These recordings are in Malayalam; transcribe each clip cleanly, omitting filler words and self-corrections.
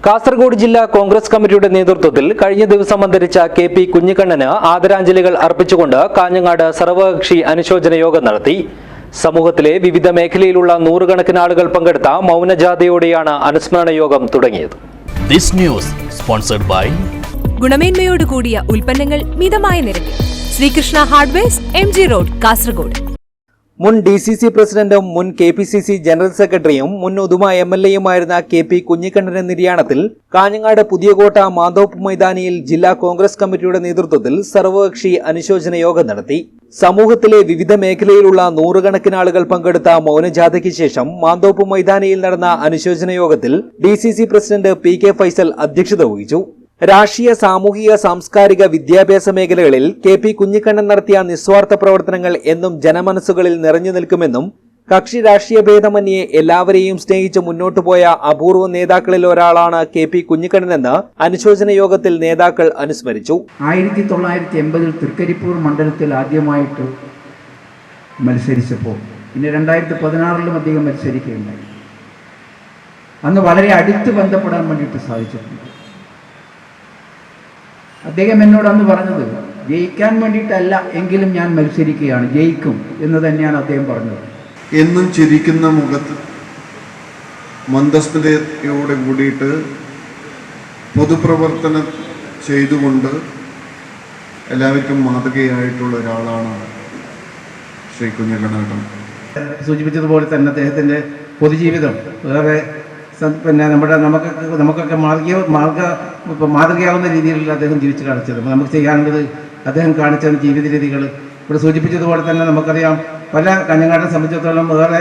കാസർഗോഡ് ജില്ലാ കോൺഗ്രസ് കമ്മിറ്റിയുടെ നേതൃത്വത്തിൽ കഴിഞ്ഞ ദിവസം അന്തരിച്ച കെ.പി. കുഞ്ഞിക്കണ്ണന് ആദരാഞ്ജലികൾ അർപ്പിച്ചുകൊണ്ട് കാഞ്ഞങ്ങാട് സർവകക്ഷി അനുശോചന യോഗം നടത്തി. സമൂഹത്തിലെ വിവിധ മേഖലയിലുള്ള നൂറുകണക്കിന് ആളുകൾ പങ്കെടുത്ത മൗനജാഥയോടെയാണ് അനുസ്മരണ യോഗം തുടങ്ങിയത്. ഗുണമേന്മയോട് കൂടിയ ഉൽപ്പന്നങ്ങൾ മിതമായ നിരക്കിൽ Sreekrishna hardwares MG road Kasaragod. മുൻ DCC പ്രസിഡന്റും മുൻ KPCC ജനറൽ സെക്രട്ടറിയും മുൻ ഉദുമ MLAയുമായിരുന്ന കെ.പി. കുഞ്ഞിക്കണ്ണന്റെ നിര്യാണത്തിൽ കാഞ്ഞങ്ങാട് പുതിയകോട്ട മാന്തോപ്പ് മൈതാനിയിൽ ജില്ലാ കോൺഗ്രസ് കമ്മിറ്റിയുടെ നേതൃത്വത്തിൽ സർവകക്ഷി അനുശോചന യോഗം നടത്തി. സമൂഹത്തിലെ വിവിധ മേഖലയിലുള്ള നൂറുകണക്കിന് ആളുകൾ പങ്കെടുത്ത മൗനജാഥയ്ക്ക് ശേഷം മാന്തോപ്പ് മൈതാനിയിൽ നടന്ന അനുശോചന യോഗത്തിൽ DCC പ്രസിഡന്റ് PK ഫൈസൽ അധ്യക്ഷത വഹിച്ചു. രാഷ്ട്രീയ, സാമൂഹിക, സാംസ്കാരിക, വിദ്യാഭ്യാസ മേഖലകളിൽ കെ.പി. കുഞ്ഞിക്കണ്ണൻ നടത്തിയ നിസ്വാർത്ഥ പ്രവർത്തനങ്ങൾ എന്നും ജനമനസ്സുകളിൽ നിറഞ്ഞു നിൽക്കുമെന്നും കക്ഷി രാഷ്ട്രീയ ഭേദമന്യേ എല്ലാവരെയും സ്നേഹിച്ച് മുന്നോട്ടുപോയ അപൂർവ നേതാക്കളിൽ ഒരാളാണ് കെ.പി. കുഞ്ഞിക്കണ്ണനെന്ന് അനുശോചന യോഗത്തിൽ നേതാക്കൾ അനുസ്മരിച്ചു. 1980 തൃക്കരിപ്പൂർ മണ്ഡലത്തിൽ ആദ്യമായിട്ട് മത്സരിച്ചപ്പോൾ പിന്നെ 2016 അധികം മത്സരിക്കുകയുണ്ടായി. അന്ന് വളരെ അടുത്ത് ബന്ധപ്പെടാൻ വേണ്ടിയിട്ട് സാധിച്ചിട്ടുണ്ട്. അദ്ദേഹം എന്നോട് അന്ന് പറഞ്ഞത് ജയിക്കാൻ വേണ്ടിയിട്ടല്ല, എങ്കിലും ഞാൻ മത്സരിക്കുകയാണ്, ജയിക്കും എന്ന് തന്നെയാണ് അദ്ദേഹം പറഞ്ഞത്. എന്നും ചിരിക്കുന്ന മുഖത്ത് മന്ദസ്മിതയോടെ കൂടിയിട്ട് പൊതുപ്രവർത്തനം ചെയ്തുകൊണ്ട് എല്ലാവർക്കും മാതൃകയായിട്ടുള്ള ഒരാളാണ് ശ്രീ കുഞ്ഞിക്കണ്ണൻ. സൂചിപ്പിച്ചതുപോലെ തന്നെ അദ്ദേഹത്തിൻ്റെ പൊതുജീവിതം വേറെ നമുക്കൊക്കെ മാതൃകയാവുന്ന രീതിയിലുള്ള അദ്ദേഹം ജീവിച്ച് കാണിച്ചത്. നമുക്ക് ചെയ്യാനുള്ളത് അദ്ദേഹം കാണിച്ച ജീവിത രീതികൾ ഇവിടെ സൂചിപ്പിച്ചതുപോലെ തന്നെ നമുക്കറിയാം. പല കാഞ്ഞങ്ങാടിനെ സംബന്ധിച്ചിടത്തോളം വേറെ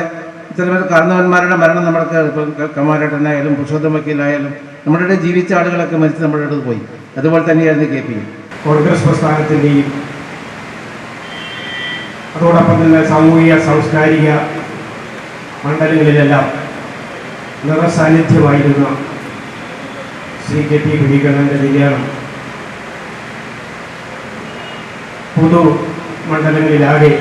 ചില കാരണവന്മാരുടെ മരണം നമ്മൾക്ക് ഇപ്പം കമാരേട്ടനായാലും പുരുഷോത്തമ വക്കീലായാലും നമ്മുടെ ജീവിച്ച ആളുകളൊക്കെ മരിച്ച് നമ്മുടെ അടുത്ത് പോയി. അതുപോലെ തന്നെയായിരുന്നു കെ.പി. കോൺഗ്രസ് പ്രസ്ഥാനത്തിൻ്റെയും അതോടൊപ്പം തന്നെ സാമൂഹിക സാംസ്കാരിക മണ്ഡലങ്ങളിലെല്ലാം നിറസാന്നിധ്യമായിരുന്ന ശ്രീ കെ.പി. കുഞ്ഞിക്കണ്ണൻ്റെ നിര്യാണം പൊതുമണ്ഡലങ്ങളിലാകെ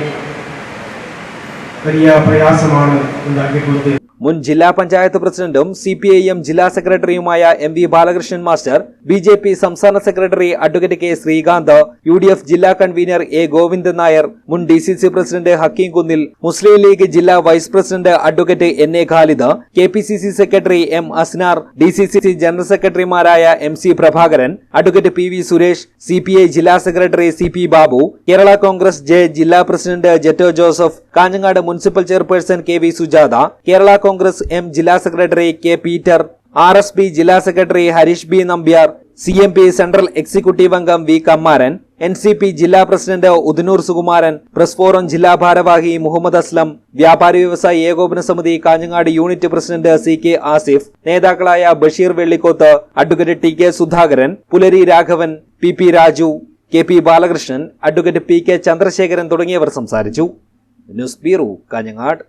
വലിയ പ്രയാസമാണ് ഉണ്ടാക്കിയിട്ടുള്ളത്. മുൻ ജില്ലാ പഞ്ചായത്ത് പ്രസിഡന്റും CPIM ജില്ലാ സെക്രട്ടറിയുമായ MV ബാലകൃഷ്ണൻ മാസ്റ്റർ, BJP സംസ്ഥാന secretary advocate K. Sreekanth, UDF ജില്ലാ കൺവീനർ A. ഗോവിന്ദൻ നായർ, മുൻ DCC പ്രസിഡന്റ് ഹക്കീം കുന്നിൽ, മുസ്ലിം ലീഗ് ജില്ലാ vice president advocate NA Khalid, KPCC secretary M. Asnar, DCC general സെക്രട്ടറിമാരായ MC Prabhakaran, advocate PV Suresh, CPI ജില്ലാ secretary CP Babu, Kerala Congress J ജില്ലാ president Jetto Joseph, Kanhangad municipal chairperson KV Sujatha, Kerala Congress M ജില്ലാ സെക്രട്ടറി K. പീറ്റർ, RSP ജില്ലാ secretary Harish B. Nambiar, CMP central executive അംഗം V. കമ്മാരൻ, NCP ജില്ലാ president Udinur Sukumaran, press forum ജില്ലാ ഭാരവാഹി മുഹമ്മദ് അസ്ലം, വ്യാപാരി വ്യവസായി ഏകോപന സമിതി Kanhangad unit president CK Asif, നേതാക്കളായ ബഷീർ വെള്ളിക്കോത്ത്, അഡ്വക്കേറ്റ് TK സുധാകരൻ, പുലരി Raghavan, PP Raju, KP Balakrishnan, advocate PK Chandrasekharan തുടങ്ങിയവർ സംസാരിച്ചു. News bureau, Kanhangad.